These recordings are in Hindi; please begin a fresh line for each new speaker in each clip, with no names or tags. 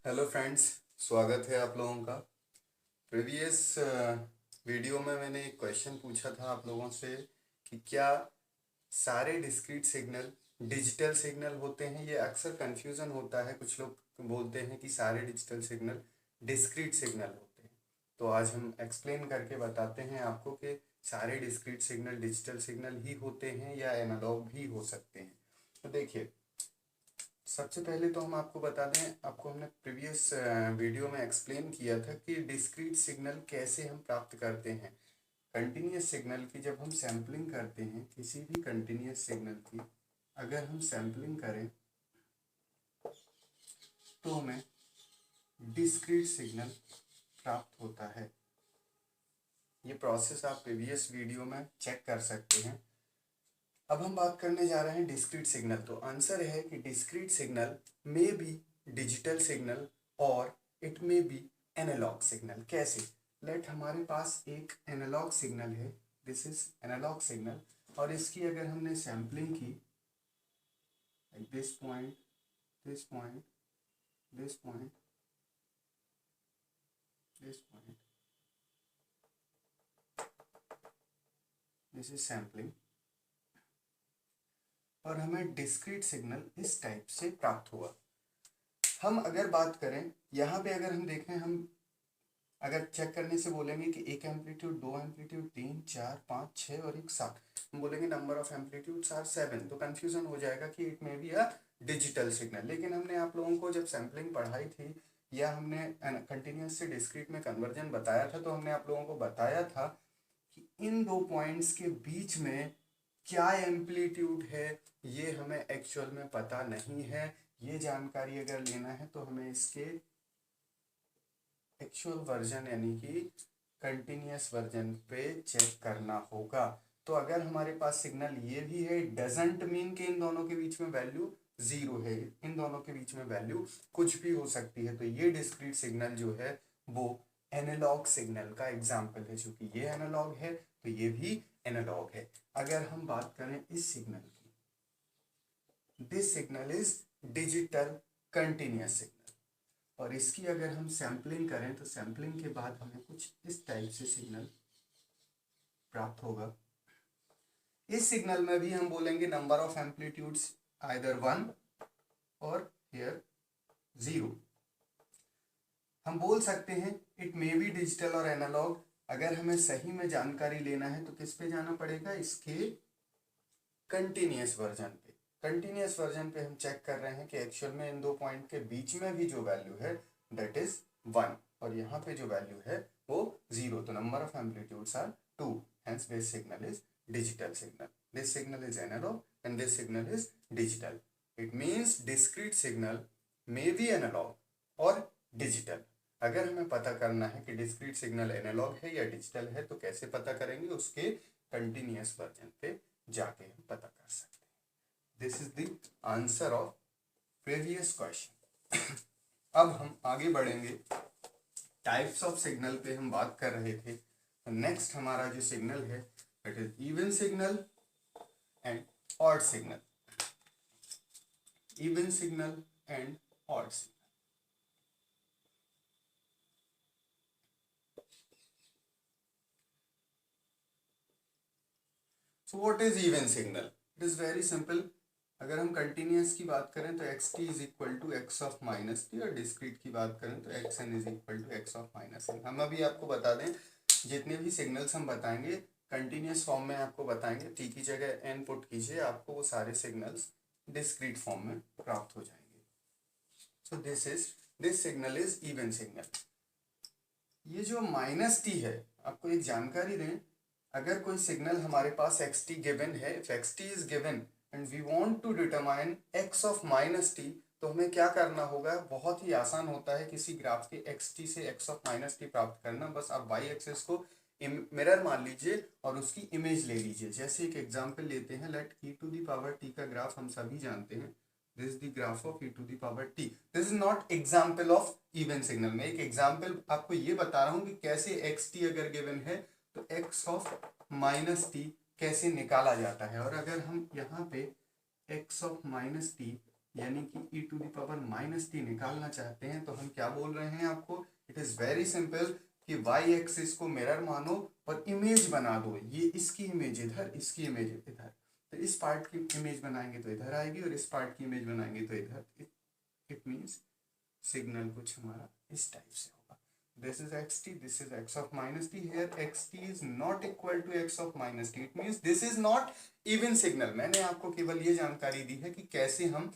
हेलो फ्रेंड्स, स्वागत है आप लोगों का। प्रीवियस वीडियो में मैंने एक क्वेश्चन पूछा था आप लोगों से कि क्या सारे डिस्क्रीट सिग्नल डिजिटल सिग्नल होते हैं। ये अक्सर कंफ्यूजन होता है, कुछ लोग बोलते हैं कि सारे डिजिटल सिग्नल डिस्क्रीट सिग्नल होते हैं। तो आज हम एक्सप्लेन करके बताते हैं आपको कि सारे डिस्क्रीट सिग्नल डिजिटल सिग्नल ही होते हैं या एनालॉग भी हो सकते हैं। तो देखिए, सबसे पहले तो हम आपको बता दें, आपको हमने प्रीवियस वीडियो में एक्सप्लेन किया था कि डिस्क्रीट सिग्नल कैसे हम प्राप्त करते हैं। कंटिन्यूस सिग्नल की जब हम सैम्पलिंग करते हैं, किसी भी कंटिन्यूस सिग्नल की अगर हम सैम्पलिंग करें तो हमें डिस्क्रीट सिग्नल प्राप्त होता है। ये प्रोसेस आप प्रीवियस वीडियो में चेक कर सकते हैं। अब हम बात करने जा रहे हैं डिस्क्रीट सिग्नल। तो आंसर है कि discrete signal may be digital signal और it may be analogue signal. कैसे? लेट हमारे पास एक एनालॉग सिग्नल है, दिस इज एनालॉग सिग्नल, और इसकी अगर हमने सैम्पलिंग की this point, this point, this point, this point, this is sampling, और हमें डिस्क्रीट सिग्नल इस टाइप से प्राप्त हुआ। हम अगर बात करें यहाँ पे, अगर हम देखें, हम अगर चेक करने से बोलेंगे कि एक एम्पलीट्यूड, दो एम्पलीट्यूड, तीन, चार, पाँच, छः और एक सात, हम बोलेंगे नंबर ऑफ एम्पलीट्यूड्स आर 7, तो कंफ्यूजन हो जाएगा कि it may be a digital signal. लेकिन हमने आप लोगों को जब सैम्पलिंग पढ़ाई थी या हमने कंटिन्यूस से डिस्क्रीट में कन्वर्जन बताया था, तो हमने आप लोगों को बताया था कि इन दो पॉइंट्स के बीच में क्या एम्पलीट्यूड है ये हमें एक्चुअल में पता नहीं है। ये जानकारी अगर लेना है तो हमें इसके एक्चुअल वर्जन यानी कि कंटिन्यूस वर्जन पे चेक करना होगा। तो अगर हमारे पास सिग्नल ये भी है, डजंट मीन कि इन दोनों के बीच में वैल्यू जीरो है, इन दोनों के बीच में वैल्यू कुछ भी हो सकती है। तो ये डिस्क्रीट सिग्नल जो है वो एनालॉग सिग्नल का एग्जाम्पल है। चूंकि ये एनालॉग है तो ये भी एनालॉग है। अगर हम बात करें इस सिग्नल की, this signal is digital continuous signal, और इसकी अगर हम सैम्पलिंग करें तो सैम्पलिंग के बाद हमें कुछ इस टाइप से सिग्नल प्राप्त होगा। इस सिग्नल में भी हम बोलेंगे नंबर ऑफ एम्पलीट्यूड्स आइदर 1 और हियर 0। हम बोल सकते हैं इट मे बी डिजिटल और एनालॉग। अगर हमें सही में जानकारी लेना है तो किस पे जाना पड़ेगा? इसके कंटिन्यूस वर्जन पे। कंटिन्यूस वर्जन पे हम चेक कर रहे हैं कि एक्चुअल में इन दो पॉइंट के बीच में भी जो वैल्यू है दैट इज 1, और यहाँ पे जो वैल्यू है वो 0। तो number of amplitudes are 2, hence this signal is digital signal. This signal is analog and this signal is digital. It means discrete signal may be analog और डिजिटल। अगर हमें पता करना है कि डिस्क्रीट सिग्नल एनालॉग है या डिजिटल है तो कैसे पता करेंगे? उसके कंटिन्यूस वर्जन पे जाके हम पता कर सकते हैं। This is the answer of previous question. अब हम आगे बढ़ेंगे, टाइप्स ऑफ सिग्नल पे हम बात कर रहे थे। तो नेक्स्ट हमारा जो सिग्नल है it is even signal and odd signal. Even signal and odd signal. So what is even signal? It is very simple. अगर हम कंटिन्यूस की बात करें तो x t is equal to x of minus t, और डिस्क्रीट की बात करें तो x n is equal to x of minus n. हम अभी आपको बता दें, जितने भी सिग्नल्स हम बताएंगे कंटिन्यूस फॉर्म में आपको बताएंगे, टी की जगह एन पुट कीजिए, आपको वो सारे सिग्नल्स डिस्क्रीट फॉर्म में प्राप्त हो जाएंगे। So this signal is even signal. ये जो माइनस टी है, आपको एक जानकारी दें, अगर कोई सिग्नल हमारे पास एक्स टी गिवन है, if x t is given and we want to determine x of minus t, तो हमें क्या करना होगा? बहुत ही आसान होता है किसी ग्राफ के एक्स टी से एक्स ऑफ माइनस टी प्राप्त करना। बस आप वाई एक्सिस को मिरर मान लीजिए और उसकी इमेज ले लीजिए। जैसे एक एग्जाम्पल लेते हैं, let e to the power t का ग्राफ हम सभी जानते हैं, this is the graph of e to the power t। This is not example of even signal. मैं एक एग्जाम्पल आपको ये बता रहा हूँ कि कैसे एक्स टी अगर गिवन है तो एक्स ऑफ माइनस टी कैसे निकाला जाता है। और अगर हम यहाँ पे एक्स ऑफ माइनस टी यानी कि e to the power minus t निकालना चाहते हैं तो हम क्या बोल रहे हैं आपको, इट इज वेरी सिंपल कि वाई एक्सिस को मिरर मानो और इमेज बना दो, ये इसकी इमेज इधर, इसकी इमेज इधर, तो इस पार्ट की इमेज बनाएंगे तो इधर आएगी और इस पार्ट की इमेज बनाएंगे तो इधर, इट मीन्स सिग्नल कुछ हमारा इस टाइप से होगा। This is xt, this is x of minus t. Here xt is not equal to x of minus t. It means this is not even signal. मैंने आपको केवल ये जानकारी दी है कि कैसे हम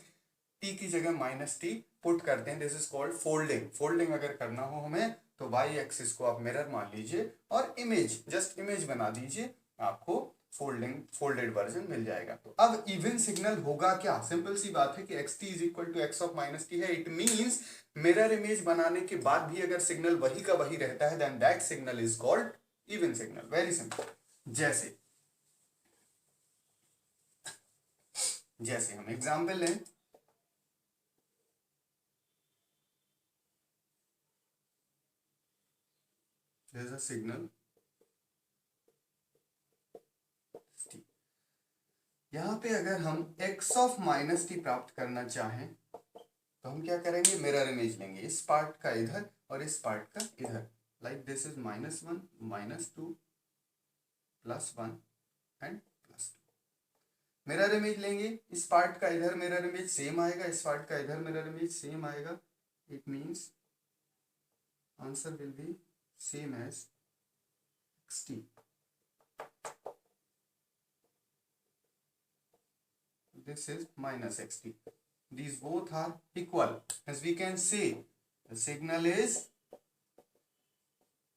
t की जगह माइनस टी पुट करते हैं। This is called folding. Folding अगर करना हो हमें तो वाई एक्सिस को आप मिरर मान लीजिए और इमेज, जस्ट इमेज बना दीजिए, आपको फोल्डेड वर्जन मिल जाएगा। तो अब इवन सिग्नल होगा क्या, सिंपल सी बात है कि xt is equal to x of minus t है। इट मीन्स मिरर इमेज बनाने के बाद भी अगर सिग्नल वही का वही रहता है then that signal is called even signal. Very simple. जैसे हम एग्जाम्पल लें, there is a signal t, यहाँ पे अगर हम x ऑफ माइनस टी प्राप्त करना चाहें तो हम क्या करेंगे, मिरर इमेज लेंगे, इस पार्ट का इधर और इस पार्ट का इधर, like this is -1 -2 +1 and +2। Mirror image लेंगे, इस पार्ट का इधर मिरर इमेज सेम आएगा, इस पार्ट का इधर मिरर इमेज सेम आएगा। It means answer will B same as xt. This is minus xt. These both are equal. As we can see, the signal is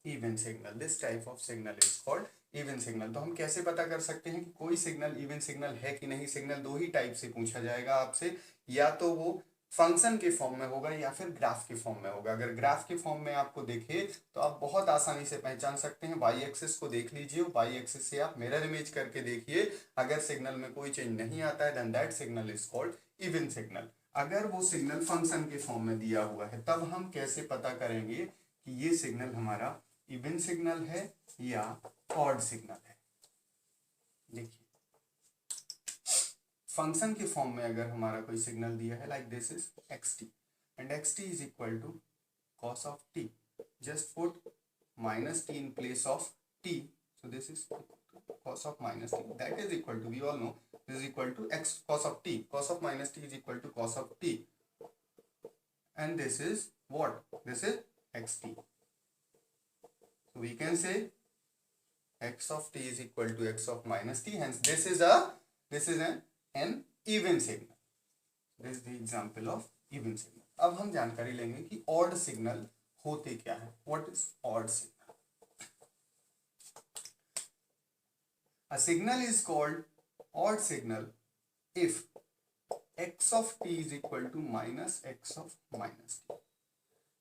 even signal. This type of signal is called even signal. तो हम कैसे पता कर सकते हैं कि कोई सिग्नल इवन सिग्नल है कि नहीं। सिग्नल दो ही टाइप से पूछा जाएगा आपसे, या तो वो फंक्शन के फॉर्म में होगा या फिर ग्राफ के फॉर्म में होगा। अगर ग्राफ के फॉर्म में आपको दिखे तो आप बहुत आसानी से पहचान सकते हैं। वाई एक्सिस को देख लीजिए, वाई एक्सिस से आप मिरर इमेज करके देखिए, अगर सिग्नल में कोई चेंज नहीं आता है then that signal is called even signal. अगर वो सिग्नल फंक्शन के फॉर्म में दिया हुआ है तब हम कैसे पता करेंगे कि ये सिग्नल हमारा इवन सिग्नल है या ऑड सिग्नल है। देखिए फंक्शन के फॉर्म में अगर हमारा कोई सिग्नल दिया है like this is xt and xt is equal to cos of t, just put minus t in place of t, so this is cos of minus t, that is equal to, we all know this is equal to x cos of t, cos of minus t is equal to cos of t, and this is what, this is xt, so we can say x of t is equal to x of minus t, hence this is an even signal. This is the example of even signal. अब हम जानकारी लेंगे कि odd signal होते क्या है। What is odd signal? A signal is called odd signal if x of t is equal to minus x of minus t.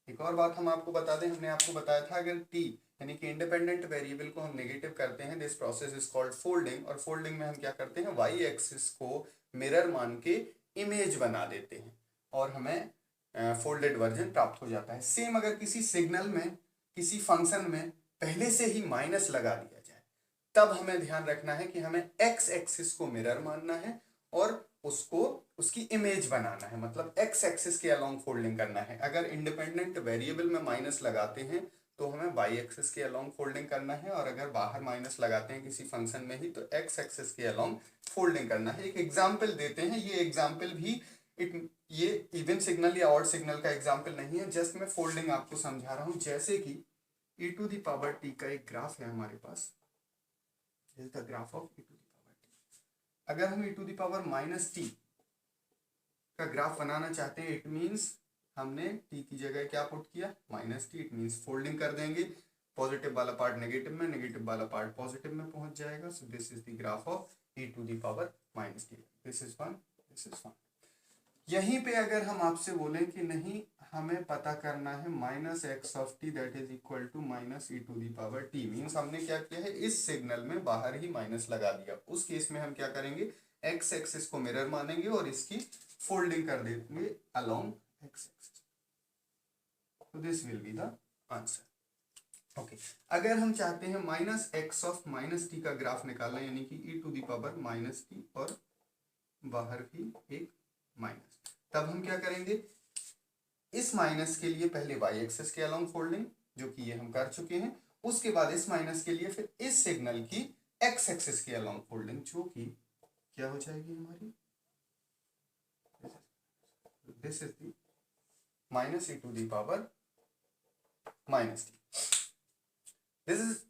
एक और बात हम आपको बता दें, हमने आपको बताया था अगर t यानी कि इंडिपेंडेंट वेरिएबल को हम नेगेटिव करते हैं, this process is called folding. और फोल्डिंग में हम क्या करते हैं, वाई एक्सिस को मिरर मान के इमेज बना देते हैं और हमें फोल्डेड वर्जन प्राप्त हो जाता है। सेम अगर किसी सिग्नल में, किसी फंक्शन में पहले से ही माइनस लगा दिया जाए तब हमें ध्यान रखना है कि हमें एक्स एक्सिस को मिरर मानना है और उसको उसकी इमेज बनाना है, मतलब एक्स एक्सिस के अलोंग फोल्डिंग करना है। अगर इंडिपेंडेंट वेरिएबल में माइनस लगाते हैं तो हमें वाई एक्सिस के अलोंग फोल्डिंग करना है, और अगर बाहर माइनस लगाते हैं किसी फंक्शन में ही तो एक्स एक्सिस के अलोंग फोल्डिंग करना है। एक एग्जाम्पल देते हैं, ये एग्जाम्पल भी ये इवन सिग्नल या ऑड सिग्नल का एग्जाम्पल नहीं है, जस्ट मैं फोल्डिंग आपको समझा रहा हूँ। जैसे कि e to the power t का एक ग्राफ है हमारे पास, the graph of e to the power t। अगर हम e to the power minus t का ग्राफ बनाना चाहते हैं, इट मीन्स हमने t की जगह क्या पुट किया, minus t, it means folding कर देंगे, पॉजिटिव वाला पार्ट नेगेटिव में, नेगेटिव वाला पार्ट पॉजिटिव में पहुंच जाएगा। So this is the graph of e to the power minus t, this is one, this is one. यहीं पे अगर हम आपसे बोलें कि नहीं हमें पता करना है minus x of t that is equal to minus e to the power t, means हमने क्या किया है, इस सिग्नल में बाहर ही माइनस लगा दिया। उस केस में हम क्या करेंगे, एक्स एक्सिस को मिरर मानेंगे और इसकी फोल्डिंग कर देंगे अलोंग एक्स एक्सिस। तो this will be the answer. Okay, अगर हम चाहते हैं minus x of minus t का ग्राफ निकालना, यानी कि e to the power minus t और बाहर भी एक माइनस, तब हम क्या करेंगे, इस माइनस के लिए पहले वाई एक्सिस के अलोंग फोल्डिंग, जो कि ये हम कर चुके हैं, उसके बाद इस माइनस के लिए फिर इस सिग्नल की एक्स एक्सिस के अलोंग फोल्डिंग, जो कि क्या हो जाएगी हमारी, this is the minus e to the power minus t. This is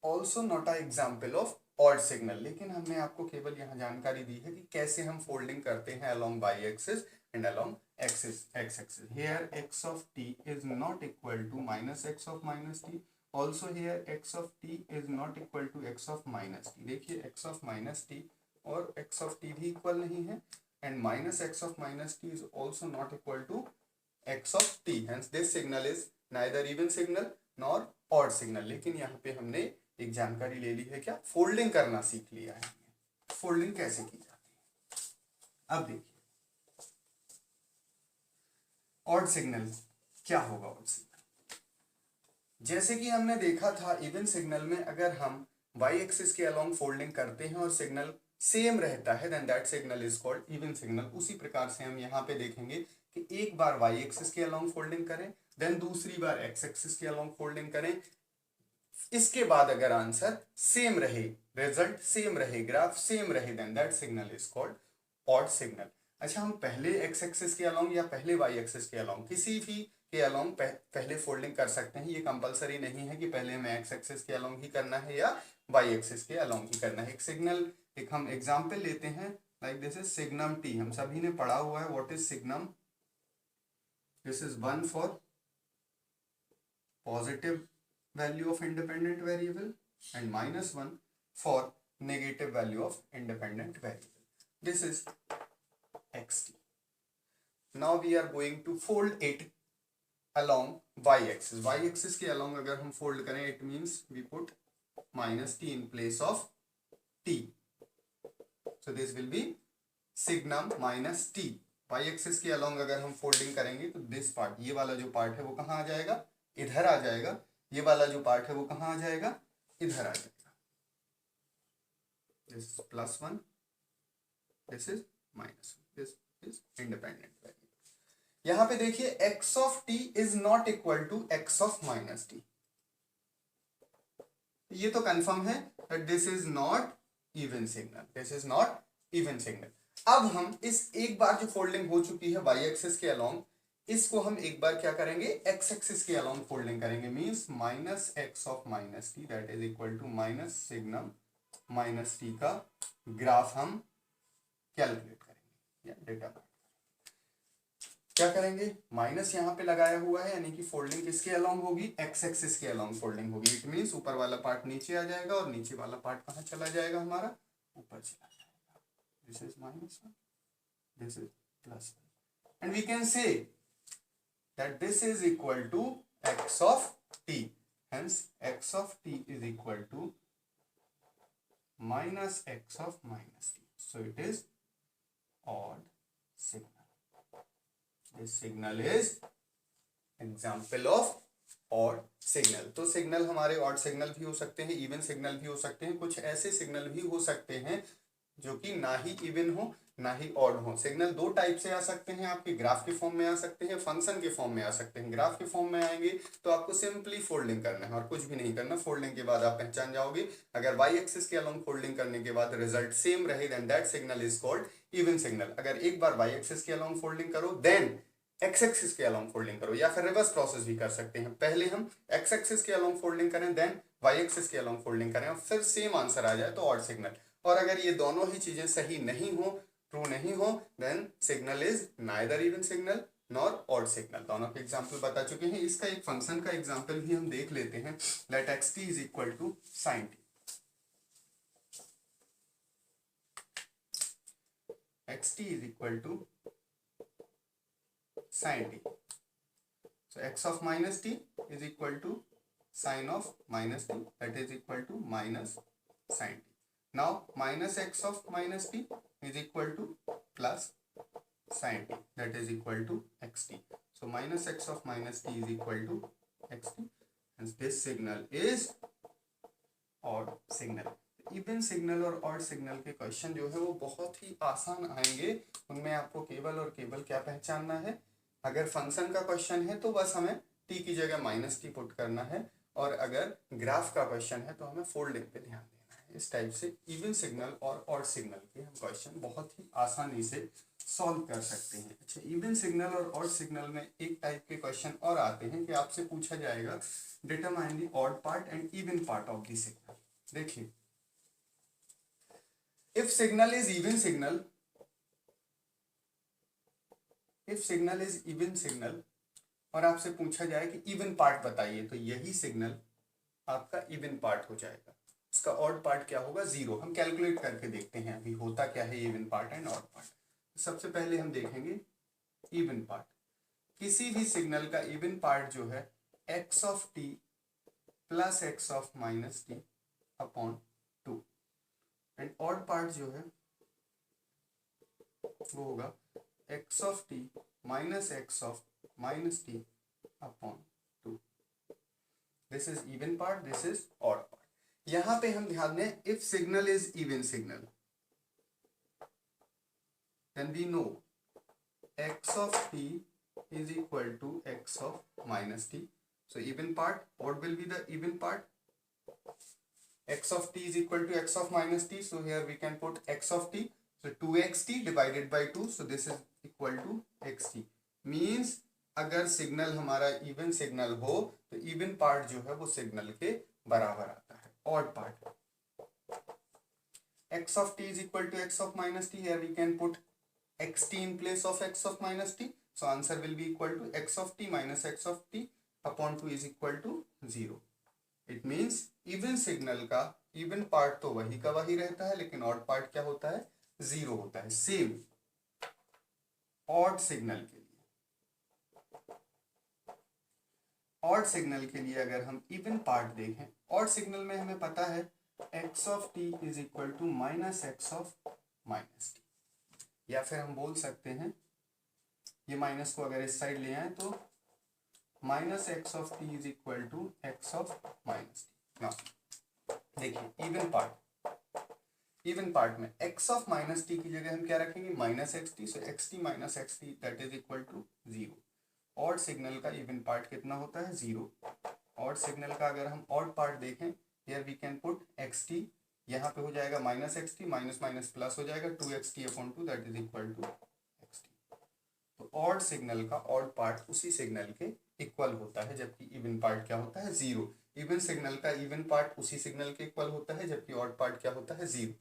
also not a example of odd signal, लेकिन हमने आपको केवल यहाँ जानकारी दी है कि कैसे हम फोल्डिंग करते हैं along y axis and along x axis. Here x of t is not equal to minus x of minus t. Also here x of t is not equal to x of minus t. देखिए x of minus t और x of t भी इक्वल नहीं है, and minus x of minus t is also not equal to x of t. Hence this signal is neither even signal nor odd signal. लेकिन यहाँ पे हमने एक जानकारी ले ली है, क्या, फोल्डिंग करना सीख लिया है, फोल्डिंग कैसे की जाती है। अब देखिए ऑड सिग्नल क्या होगा। ऑड सिग्नल जैसे कि हमने देखा था इवन सिग्नल में, अगर हम वाई एक्सिस के अलोंग फोल्डिंग करते हैं और सिग्नल सेम रहता है, then that signal is called even signal. उसी प्रकार से हम यहाँ पे देखेंगे कि एक बार वाई एक्सिस के अलोंग फोल्डिंग करें, देन दूसरी बार एक्स एक्सिस के अलोंग फोल्डिंग करें, इसके बाद अगर आंसर सेम रहे, रिजल्ट सेम रहे, ग्राफ सेम रहे, then that signal is called odd signal. अच्छा, हम पहले एक्स एक्सिस के अलोंग या पहले वाई एक्सिस के अलोंग, किसी भी के अलोंग पहले फोल्डिंग कर सकते हैं। ये कंपलसरी नहीं है कि पहले हमें एक्स एक्सिस के अलोंग ही करना है या वाई एक्सिस के अलोंग ही करना है। एक सिग्नल, एक हम एग्जांपल लेते हैं, like this is signum T. हम सभी ने पढ़ा हुआ है what is signum. This is 1 for positive value of independent variable and -1 for negative value of independent variable. This is xt. Now we are going to fold it along y axis. Y axis के along अगर हम fold करें, it means we put minus t in place of t. So this will be signum minus t. Y axis के along अगर हम folding करेंगे तो this part, ये वाला जो part है वो कहाँ आ जाएगा, इधर आ जाएगा। ये वाला जो part है वो कहाँ आ जाएगा, इधर आ जाएगा। This is +1, this is -1. This is independent variable। यहां पे देखिए x of t is not equal to x of minus t। ये तो कंफर्म है that this is not even signal, this is not even signal। अब हम इस एक बार जो फोल्डिंग हो चुकी है y एक्सिस के अलोंग, इसको हम एक बार क्या करेंगे, x एक्सिस के अलोंग फोल्डिंग करेंगे। Means minus x of minus t that is equal to minus signum minus t का ग्राफ हम कैलकुलेट या डेटा। क्या करेंगे, माइनस यहाँ पे लगाया हुआ है, यानी कि फोल्डिंग किसके अलोंग होगी, एक्स एक्सिस के अलोंग फोल्डिंग होगी। इट मींस ऊपर वाला पार्ट नीचे आ जाएगा और नीचे वाला पार्ट कहाँ चला जाएगा, हमारा ऊपर चला जाएगा। This is -1, this is +1 and we can say that this is equal to x of t. Hence x of t is equal to minus x of minus t. So it is odd signal. This signal is example of odd signal। तो सिग्नल हमारे odd सिग्नल भी हो सकते हैं, इवन सिग्नल भी हो सकते हैं, कुछ ऐसे सिग्नल भी हो सकते हैं जो कि ना ही इवन हो ना ही ऑड हो। सिग्नल दो टाइप से आ सकते हैं, आपके ग्राफ के फॉर्म में आ सकते हैं, फंक्शन के फॉर्म में आ सकते हैं। ग्राफ के फॉर्म में आएंगे तो आपको सिंपली फोल्डिंग करना है और कुछ भी नहीं करना। फोल्डिंग के बाद आप पहचान जाओगे, अगर वाई एक्सिस के अलोंग फोल्डिंग करने के बाद रिजल्ट सेम रहे, then that signal is called even signal. अगर एक बार वाई एक्सिस के अलोंग फोल्डिंग करो, देन एक्स एक्सिस के अलोंग फोल्डिंग करो, या फिर रिवर्स प्रोसेस भी कर सकते हैं। पहले हम एक्स एक्सिस के अलोंग फोल्डिंग करें, देन वाई एक्सिस के अलोंग फोल्डिंग करें और फिर सेम आंसर आ जाए तो ऑड सिग्नल। और अगर ये दोनों ही चीजें सही नहीं हो, ट्रू नहीं हो, then signal is neither even signal nor odd signal. दोनों के एग्जांपल बता चुके हैं। इसका एक फंक्शन का एग्जांपल भी हम देख लेते हैं। Let x t is equal to sine t. X t is equal to sin t। So x of minus t is equal to sin of minus t, that is equal to minus sin t. Now minus x of minus t is equal to plus sin t, that is equal to xt. So minus x of minus t is equal to xt, and this signal is odd signal। Even signal और ऑड सिग्नल के क्वेश्चन जो है वो बहुत ही आसान आएंगे। उनमें आपको केवल और केवल क्या पहचानना है, अगर फंक्शन का क्वेश्चन है तो बस हमें टी की जगह माइनस टी पुट करना है, और अगर ग्राफ का क्वेश्चन है तो हमें फोल्डिंग पे ध्यान देना है। इस टाइप से इवन सिग्नल और ऑड सिग्नल के हम क्वेश्चन बहुत ही आसानी से सॉल्व कर सकते हैं। अच्छा, इवन सिग्नल और ऑड सिग्नल में एक टाइप के क्वेश्चन और आते हैं कि आपसे पूछा जाएगा determine the odd part and even part of the signal. देखिए, if signal is even signal, if signal is even signal और आपसे पूछा जाए कि इवन पार्ट बताइए, तो यही सिग्नल आपका इवन पार्ट हो जाएगा। उसका ऑड पार्ट क्या होगा, जीरो। हम कैलकुलेट करके देखते हैं अभी होता क्या है even part and odd part. सबसे पहले हम देखेंगे इवन पार्ट। किसी भी सिग्नल का इवन पार्ट जो है x of T plus x of minus T upon two, and odd part जो है वो होगा x of T minus x of minus T upon two. This is even part, this is odd part. यहां पे हम ध्यान दें, if signal is even signal then we know x of t is equal to x of minus t. So even part, what will be the even part? X of t is equal to x of minus t. So here we can put x of t. So 2xt divided by 2. So this is equal to xt. Means अगर सिग्नल हमारा इवन सिग्नल हो तो इवन पार्ट जो है वो सिग्नल के बराबर आता है। Odd part x of t is equal to x of minus t. Here we can put xt in place of x of minus t. So answer will be equal to x of t minus x of t upon 2 is equal to 0. It means even signal का इवन पार्ट तो वही का वही रहता है, लेकिन ऑड पार्ट क्या होता है, जीरो होता है। सेम ऑड सिग्नल के लिए, ऑड सिग्नल के लिए अगर हम इवन पार्ट देखें, ऑड सिग्नल में हमें पता है x of t is equal to minus x of minus t, या फिर हम बोल सकते हैं ये माइनस को अगर इस साइड ले आए तो minus x of t is equal to x of minus t. देखिए इवन पार्ट में एक्स ऑफ माइनस टी की जगह हम क्या रखेंगे, minus x t. So x t minus x t that is equal to zero. Odd signal का इवन पार्ट कितना होता है, जीरो। ऑड सिग्नल का अगर हम ऑड पार्ट देखें, here we can put x t, यहाँ पे हो जाएगा minus x t, minus minus plus हो जाएगा 2xt upon 2 that is equal to x t. तो ऑड सिग्नल का ऑड पार्ट उसी सिग्नल के इक्वल होता है, जबकि इवन पार्ट क्या होता है, जीरो। इवन सिग्नल का इवन पार्ट उसी सिग्नल के इक्वल होता है, जबकि ऑड पार्ट क्या होता है, जीरो।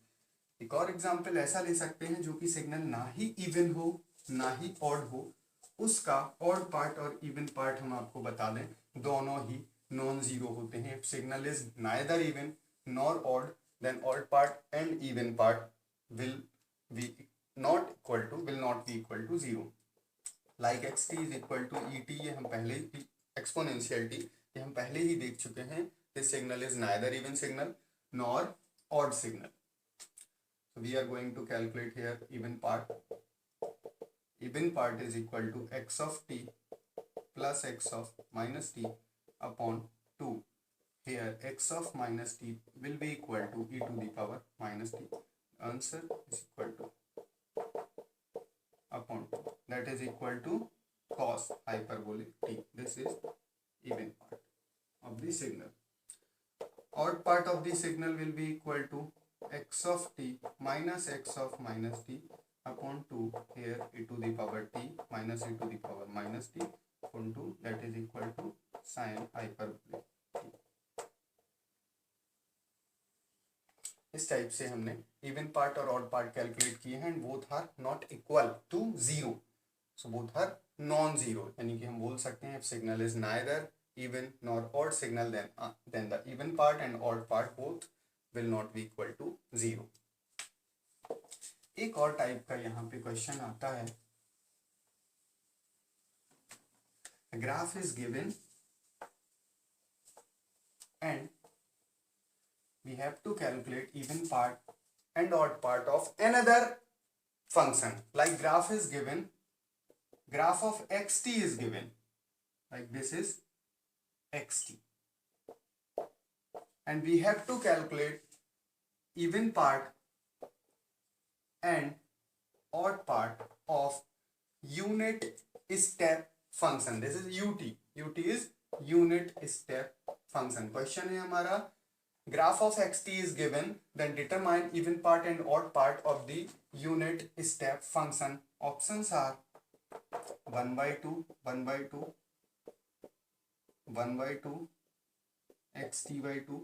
एक और एग्जाम्पल ऐसा ले सकते हैं जो कि सिग्नल ना ही इवन हो ना ही ऑड हो, उसका ऑड पार्ट और इवन पार्ट हम आपको बता दें दोनों ही नॉन जीरो होते हैं। If signal is neither even nor odd, then odd part and even part will not be equal to 0. Like xt is equal to et, ये हम पहले ही एक्सपोनेंशियल टी ये हम पहले ही देख चुके हैं। This signal is neither even signal nor odd signal. So we are going to calculate here even part. Even part is equal to x of t plus x of minus t upon 2. Here x of minus t will be equal to e to the power minus t. Answer is equal to upon 2, that is equal to cos hyperbolic t. This is even part of the signal. Odd part of the signal will be equal to x of t minus x of minus t upon 2. Here e to the power t minus e to the power minus t upon 2, that is equal to sin hyperbolic t. इस टाइप से हमने इवन पार्ट और ऑड पार्ट कैलकुलेट किए हैं, and both are not equal to zero. So both are non zero, यानी कि हम बोल सकते हैं if signal is neither even nor odd signal then the even part and odd part both will not be equal to zero. एक और टाइप का यहाँ पे क्वेश्चन आता है, graph is given and we have to calculate even part and odd part of another function. Like graph is given, graph of xt is given, like this is xt, and we have to calculate even part and odd part of unit step function. This is UT. UT is unit step function. Question है हमारा, graph of xt is given, then determine even part and odd part of the unit step function. Options are 1/2, 1/2, 1/2, xt/2,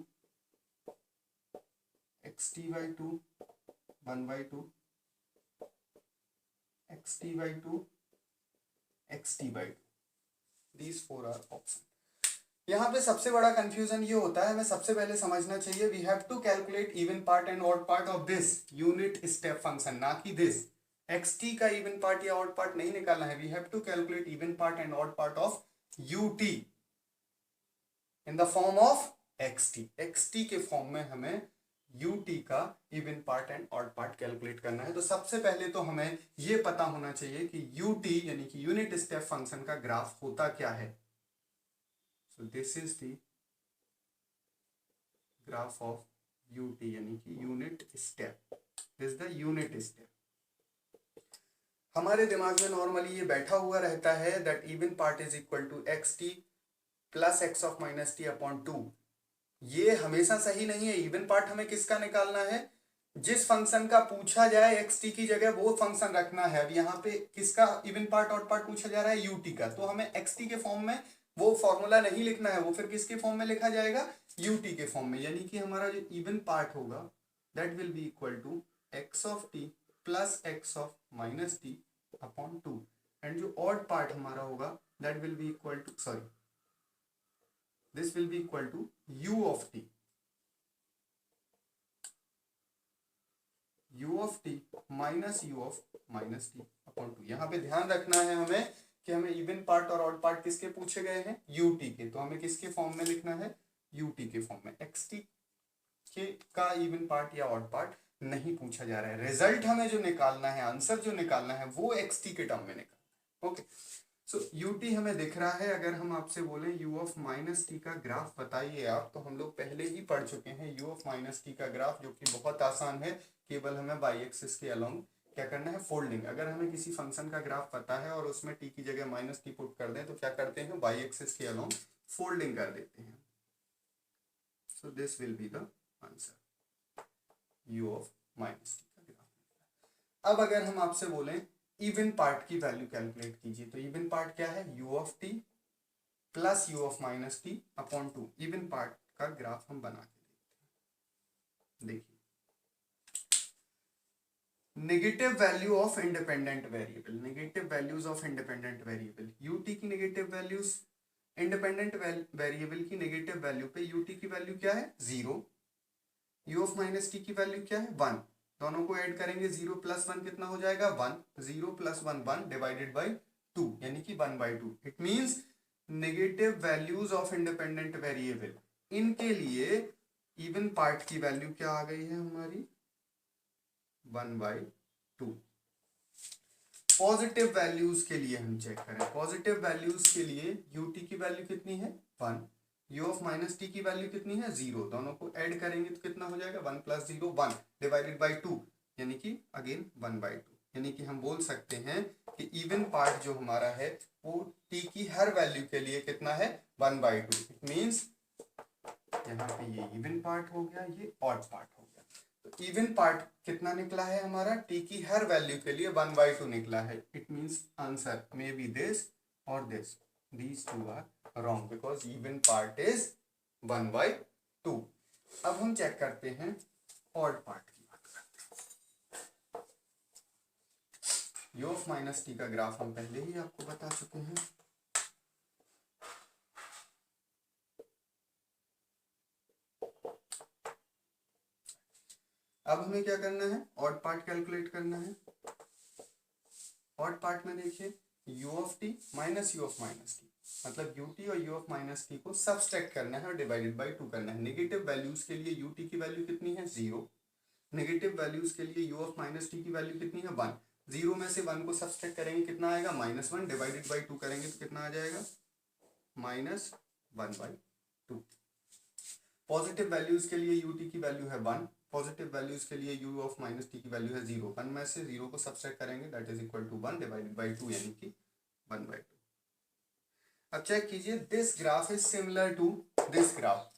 xt/2, 1/2, xt/2, xt/2. These four are options. यहाँ पे सबसे बड़ा कंफ्यूजन ये होता है, हमें सबसे पहले समझना चाहिए we have to calculate even part and odd part of this unit step function, ना कि दिस xt का इवन पार्ट या ऑड पार्ट नहीं निकालना है. We have to calculate even part and odd part of ut in the form of xt के फॉर्म में हमें ut का even part and odd part calculate करना है. तो सबसे पहले तो हमें ये पता होना चाहिए कि ut यानी कि यूनिट स्टेप फंक्शन का ग्राफ होता क्या है. So this is the graph of ut यानी कि unit step. This is the unit step. हमारे दिमाग में नॉर्मली ये बैठा हुआ रहता है that even part is equal to xt plus x of minus t upon 2. ये हमेशा सही नहीं है. इवन पार्ट हमें किसका निकालना है, जिस फंक्शन का पूछा जाए xt की जगह वो फंक्शन रखना है. अब यहाँ पे किसका इवन पार्ट ऑड पार्ट पूछा जा रहा है, ut का. तो हमें xt के फॉर्म में वो फॉर्मूला नहीं लिखना है, वो फिर किसके फॉर्म में लिखा जाएगा, ut के फॉर्म में. यानी कि हमारा जो इवन पार्ट होगा that will be equal to x of t plus x of minus t upon 2. And जो ऑड पार्ट हमारा होगा that will be equal to, sorry, this will be equal to u of t, u of t minus u of minus t upon 2. यहाँ पे ध्यान रखना है हमें कि हमें इवन पार्ट और ऑड पार्ट किसके पूछे गए हैं, ut के. तो हमें किसके फॉर्म में लिखना है, ut के फॉर्म में. xt के का इवन पार्ट या ऑड पार्ट नहीं पूछा जा रहा है. रिजल्ट हमें जो निकालना है, आंसर जो निकालना है वो xt के टर्म में निकालना है. ओके, सो ut हमें दिख रहा है. अगर हम आपसे बोले u ऑफ माइनस t का ग्राफ बताइए आप, तो हम लोग पहले ही पढ़ चुके हैं u ऑफ माइनस t का ग्राफ, जो कि बहुत आसान है. केवल हमें बाई एक्सिस के अलोंग क्या करना है, फोल्डिंग. अगर हमें किसी फंक्शन का ग्राफ पता है और उसमें t की जगह माइनस t पुट कर दें तो क्या करते हैं, बाई एक्सिस के अलोंग फोल्डिंग कर देते हैं. So this will be the answer, u of minus t का ग्राफ. अब अगर हम आपसे बोलें इवन पार्ट की वैल्यू कैलकुलेट कीजिए, तो इवन पार्ट क्या है, u of t plus u of minus t upon 2. Even part का ग्राफ हम बना के देखते हैं. देखिए, negative value of independent variable, negative values of independent variable. ut की नेगेटिव वैल्यूज, इंडिपेंडेंट वेरिएबल की नेगेटिव वैल्यू पे ut की वैल्यू क्या है, 0. u ऑफ माइनस t की वैल्यू क्या है, 1. दोनों को ऐड करेंगे, 0 प्लस 1 कितना हो जाएगा, 1. 0 प्लस 1 1 डिवाइडेड बाई 2 यानी कि 1/2. It means negative values of independent variable, इनके लिए इवन पार्ट की वैल्यू क्या आ गई है हमारी, 1/2. पॉजिटिव वैल्यूज के लिए हम चेक करें. पॉजिटिव वैल्यूज के लिए ut की वैल्यू कितनी है, 1. u ऑफ माइनस t की वैल्यू कितनी है, 0. दोनों को ऐड करेंगे तो कितना हो जाएगा, 1 प्लस 0 1 डिवाइडेड बाई 2 यानी कि अगेन 1/2. यानी कि हम बोल सकते हैं कि इवन पार्ट जो हमारा है वो t की हर वैल्यू के लिए कितना है, 1/2. इट मींस यहाँ पे ये इवन पार्ट हो गया, ये ऑड पार्ट हो गया. तो इवन पार्ट कितना निकला है हमारा, t की हर वैल्यू के लिए 1/2 निकला है. It means answer may be this और this. These two are wrong because even part is 1/2. अब हम चेक करते हैं ऑड पार्ट की बात करते हैं. u ऑफ माइनस t का ग्राफ हम पहले ही आपको बता चुके हैं. अब हमें क्या करना है, ऑड पार्ट कैलकुलेट करना है. ऑड पार्ट में देखिए u of t minus u of minus t, मतलब ut और u ऑफ माइनस t को सबट्रैक्ट करना है और डिवाइडेड बाई 2 करना है. नेगेटिव वैल्यूज के लिए ut की वैल्यू कितनी है, 0. नेगेटिव वैल्यूज के लिए u ऑफ माइनस t की वैल्यू कितनी है, 1. 0 में से 1 को सबट्रैक्ट करेंगे कितना आएगा, -1 डिवाइडेड बाई 2 करेंगे तो कितना आ जाएगा, -1/2. पॉजिटिव वैल्यूज के लिए ut की वैल्यू है 1, पॉजिटिव वैल्यूज के लिए u ऑफ माइनस टी की वैल्यू है 0, 1 में से 0 को सब्ट्रैक्ट करेंगे that is equal to 1 divided by 2 यानी कि 1/2। अब चेक कीजिए, this graph is similar to this graph,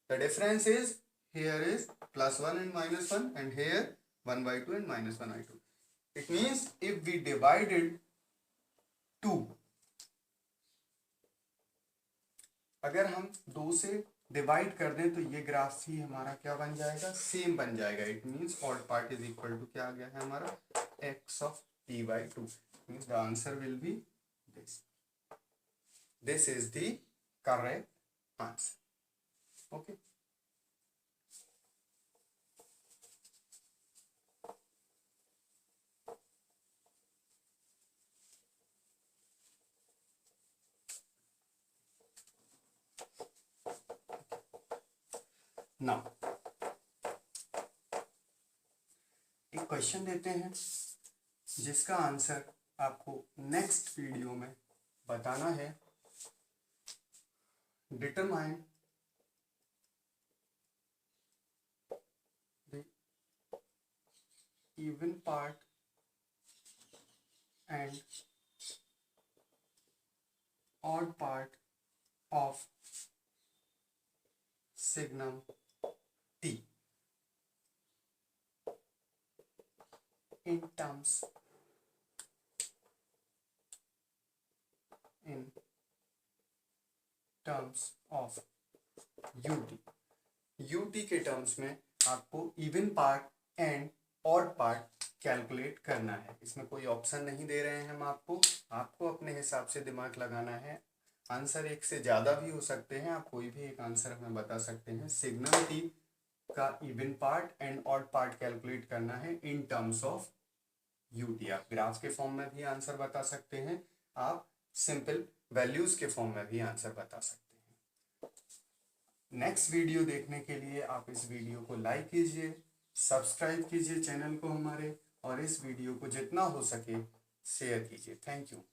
the difference is here is +1 and -1 and here 1/2 and -1/2। It means if we divided 2, अगर हम 2 से डिवाइड कर दें तो ये ग्राफ ही हमारा क्या बन जाएगा, सेम बन जाएगा। It means odd part is equal to क्या आ गया है हमारा x of t/2 means the answer will be this. This is the correct answer. Okay, now एक क्वेश्चन देते हैं जिसका आंसर आपको नेक्स्ट वीडियो में बताना है। Determine the even part and odd part of signum t in terms of ut के टर्म्स में आपको even part and odd part calculate करना है। इसमें कोई ऑप्शन नहीं दे रहे हैं हम आपको अपने हिसाब से दिमाग लगाना है। आंसर एक से ज़्यादा भी हो सकते हैं, आप कोई भी एक आंसर हमें बता सकते हैं। सिग्नम टी का even part and odd part calculate करना है इन टर्म्स ऑफ यूटी। आप ग्राफ के फॉर्म में भी आंसर बता सकते हैं, आप सिंपल वैल्यूज के फॉर्म में भी आंसर बता सकते हैं। नेक्स्ट वीडियो देखने के लिए आप इस वीडियो को लाइक कीजिए, सब्सक्राइब कीजिए चैनल को हमारे, और इस वीडियो को जितना हो सके शेयर कीजिए। Thank you.